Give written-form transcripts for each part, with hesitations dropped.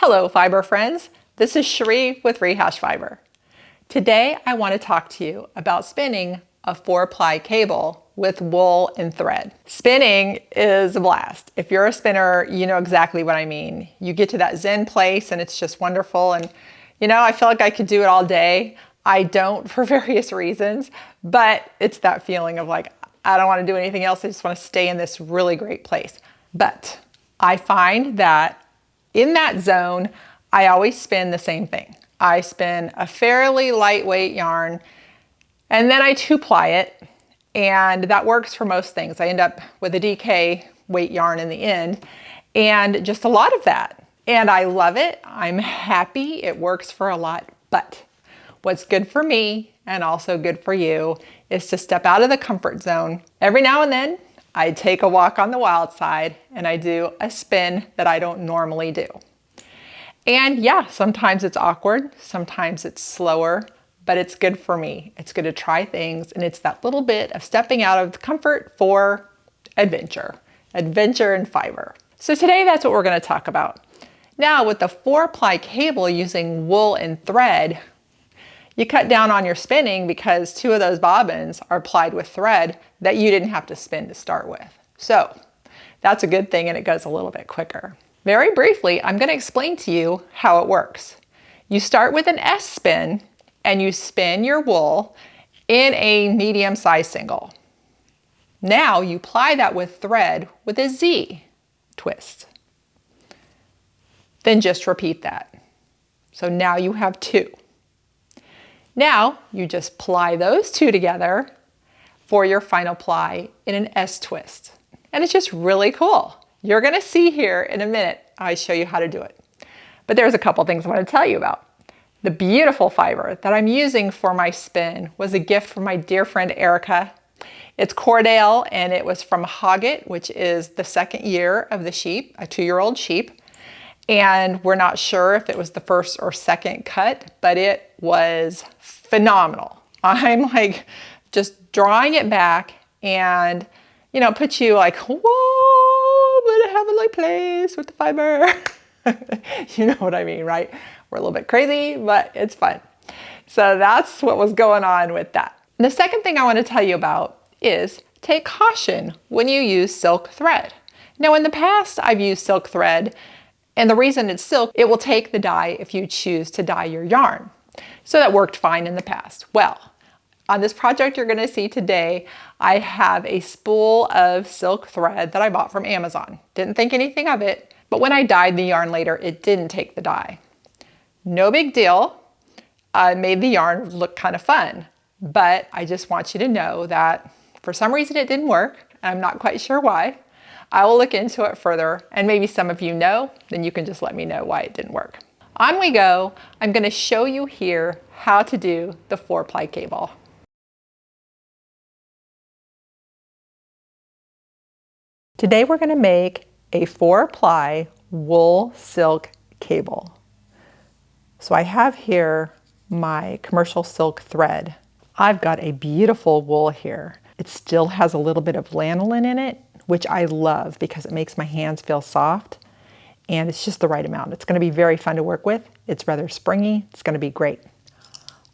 Hello fiber friends, this is Cherie with Rehash Fiber. Today I want to talk to you about spinning a 4-ply cable with wool and thread. Spinning is a blast. If you're a spinner, you know exactly what I mean. You get to that zen place and it's just wonderful, and I feel like I could do it all day. I don't for various reasons, but it's that feeling of like, I don't want to do anything else. I just want to stay in this really great place. But I find that in that zone, I always spin the same thing. I spin a fairly lightweight yarn and then I 2-ply it, and that works for most things. I end up with a DK weight yarn in the end and just a lot of that. And I love it. I'm happy. It works for a lot. But what's good for me and also good for you is to step out of the comfort zone. Every now and then, I take a walk on the wild side and I do a spin that I don't normally do. And yeah, sometimes it's awkward, sometimes it's slower, but it's good for me. It's good to try things, and it's that little bit of stepping out of the comfort for adventure and fiber. So today that's what we're going to talk about. Now with the 4-ply cable using wool and thread, you cut down on your spinning because 2 of those bobbins are plied with thread that you didn't have to spin to start with. So that's a good thing, and it goes a little bit quicker. Very briefly, I'm going to explain to you how it works. You start with an S spin and you spin your wool in a medium-sized single. Now you ply that with thread with a Z twist. Then just repeat that. So now you have 2. Now you just ply those 2 together for your final ply in an S twist. And it's just really cool. You're going to see here in a minute, I show you how to do it. But there's a couple things I want to tell you about. The beautiful fiber that I'm using for my spin was a gift from my dear friend Erica. It's Cordale, and it was from Hogget, which is the 2nd year of the sheep, a 2-year-old sheep. And we're not sure if it was the 1st or 2nd cut, but it was phenomenal. I'm like just drawing it back and, puts you like, whoa, what a heavenly place with the fiber. You know what I mean, right? We're a little bit crazy, but it's fun. So that's what was going on with that. And the second thing I want to tell you about is take caution when you use silk thread. Now in the past, I've used silk thread, and the reason it's silk, it will take the dye if you choose to dye your yarn. So that worked fine in the past. Well, on this project you're going to see today, I have a spool of silk thread that I bought from Amazon. Didn't think anything of it, but when I dyed the yarn later, it didn't take the dye. No big deal. I made the yarn look kind of fun, but I just want you to know that for some reason it didn't work. I'm not quite sure why. I will look into it further, and maybe some of you know, then you can just let me know why it didn't work. On we go. I'm going to show you here how to do the 4-ply cable. Today we're going to make a 4-ply wool silk cable. So I have here my commercial silk thread. I've got a beautiful wool here. It still has a little bit of lanolin in it, which I love because it makes my hands feel soft, and it's just the right amount. It's going to be very fun to work with. It's rather springy. It's going to be great.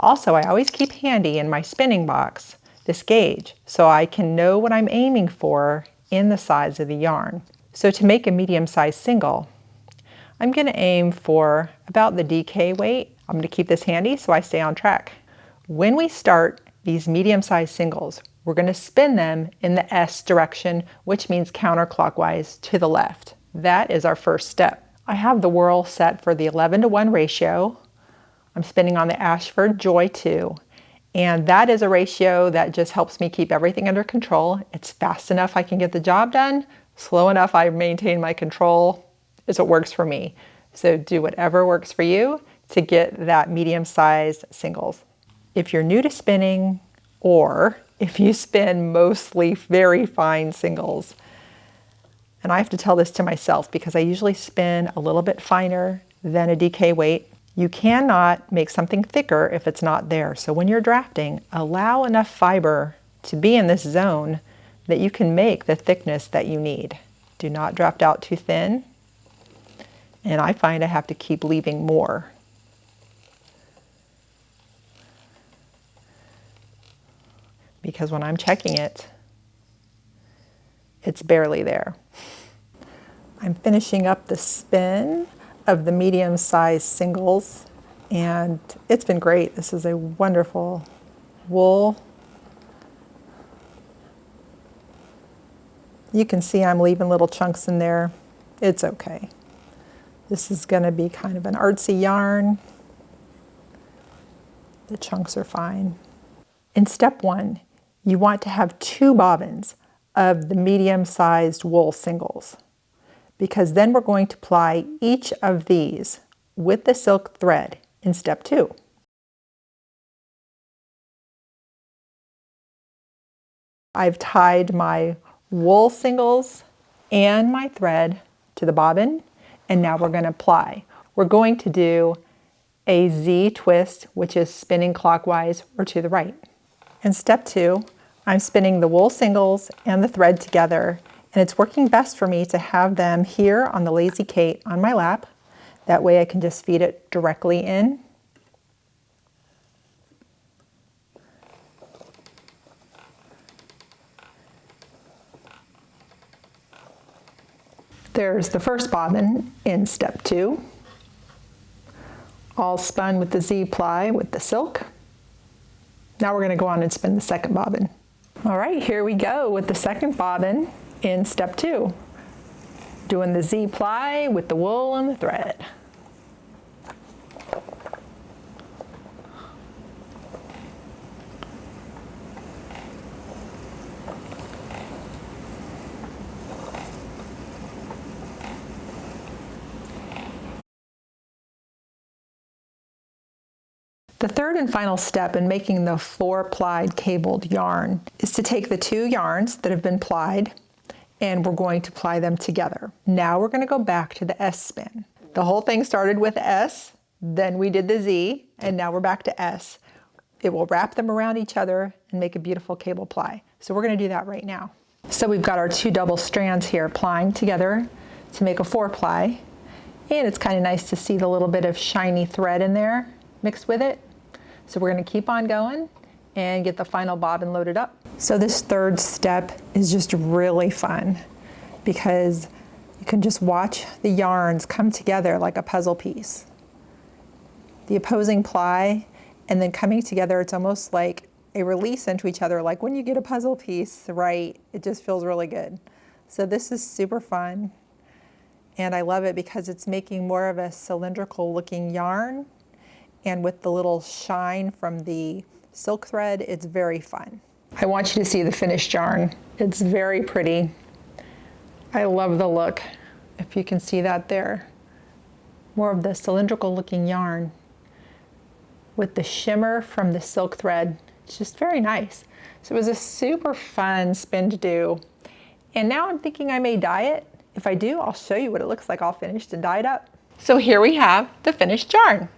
Also, I always keep handy in my spinning box this gauge so I can know what I'm aiming for in the size of the yarn. So to make a medium-sized single, I'm going to aim for about the DK weight. I'm going to keep this handy so I stay on track. When we start these medium-sized singles, we're going to spin them in the S direction, which means counterclockwise to the left. That is our first step. I have the whirl set for the 11:1 ratio. I'm spinning on the Ashford Joy 2, and that is a ratio that just helps me keep everything under control. It's fast enough I can get the job done, slow enough I maintain my control. Is what works for me. So do whatever works for you to get that medium-sized singles. If you're new to spinning, or if you spin mostly very fine singles, and I have to tell this to myself because I usually spin a little bit finer than a DK weight, you cannot make something thicker if it's not there. So when you're drafting, allow enough fiber to be in this zone that you can make the thickness that you need. Do not draft out too thin. And I find I have to keep leaving more. Because when I'm checking it, it's barely there. I'm finishing up the spin of the medium-sized singles, and it's been great. This is a wonderful wool. You can see I'm leaving little chunks in there. It's okay. This is going to be kind of an artsy yarn. The chunks are fine. In step 1, you want to have 2 bobbins of the medium-sized wool singles, because then we're going to ply each of these with the silk thread in step 2. I've tied my wool singles and my thread to the bobbin, and now we're going to ply. We're going to do a Z twist, which is spinning clockwise or to the right. In step 2, I'm spinning the wool singles and the thread together, and it's working best for me to have them here on the Lazy Kate on my lap. That way I can just feed it directly in. There's the first bobbin in step 2, all spun with the Z-ply with the silk. Now we're going to go on and spin the second bobbin. All right, here we go with the second bobbin in step 2, doing the Z-ply with the wool and the thread. The third and final step in making the 4-plied cabled yarn is to take the 2 yarns that have been plied, and we're going to ply them together. Now we're going to go back to the S spin. The whole thing started with S, then we did the Z, and now we're back to S. It will wrap them around each other and make a beautiful cable ply. So we're going to do that right now. So we've got our 2 double strands here plying together to make a 4-ply, and it's kind of nice to see the little bit of shiny thread in there mixed with it. So we're going to keep on going and get the final bobbin loaded up. So this third step is just really fun because you can just watch the yarns come together like a puzzle piece. The opposing ply and then coming together, it's almost like a release into each other, like when you get a puzzle piece right, it just feels really good. So this is super fun, and I love it because it's making more of a cylindrical looking yarn. And with the little shine from the silk thread, it's very fun. I want you to see the finished yarn. It's very pretty. I love the look, if you can see that there. More of the cylindrical looking yarn with the shimmer from the silk thread. It's just very nice. So it was a super fun spin to do. And now I'm thinking I may dye it. If I do, I'll show you what it looks like all finished and dyed up. So here we have the finished yarn.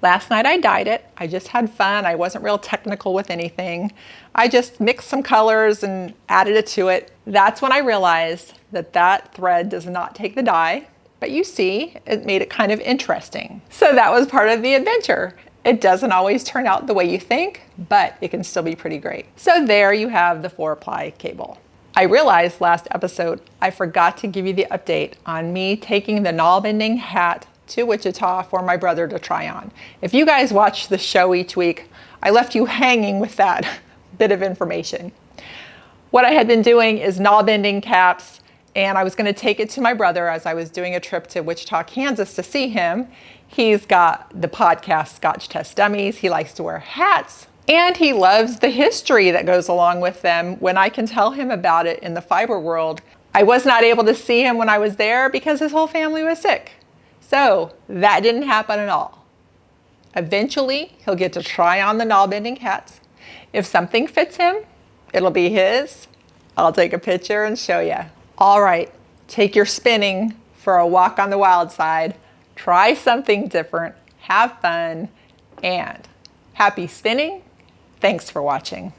Last night I dyed it. I just had fun. I wasn't real technical with anything. I just mixed some colors and added it to it. That's when I realized that that thread does not take the dye, but you see, it made it kind of interesting. So that was part of the adventure. It doesn't always turn out the way you think, but it can still be pretty great. So there you have the 4-ply cable. I realized last episode I forgot to give you the update on me taking the knob ending hat to Wichita for my brother to try on. If you guys watch the show each week, I left you hanging with that bit of information. What I had been doing is knob ending caps, and I was going to take it to my brother as I was doing a trip to Wichita, Kansas to see him. He's got the podcast Scotch Test Dummies. He likes to wear hats, and he loves the history that goes along with them when I can tell him about it in the fiber world. I was not able to see him when I was there because his whole family was sick. So that didn't happen at all. Eventually, he'll get to try on the knob ending hats. If something fits him, it'll be his. I'll take a picture and show you. All right, take your spinning for a walk on the wild side. Try something different, have fun, and happy spinning. Thanks for watching.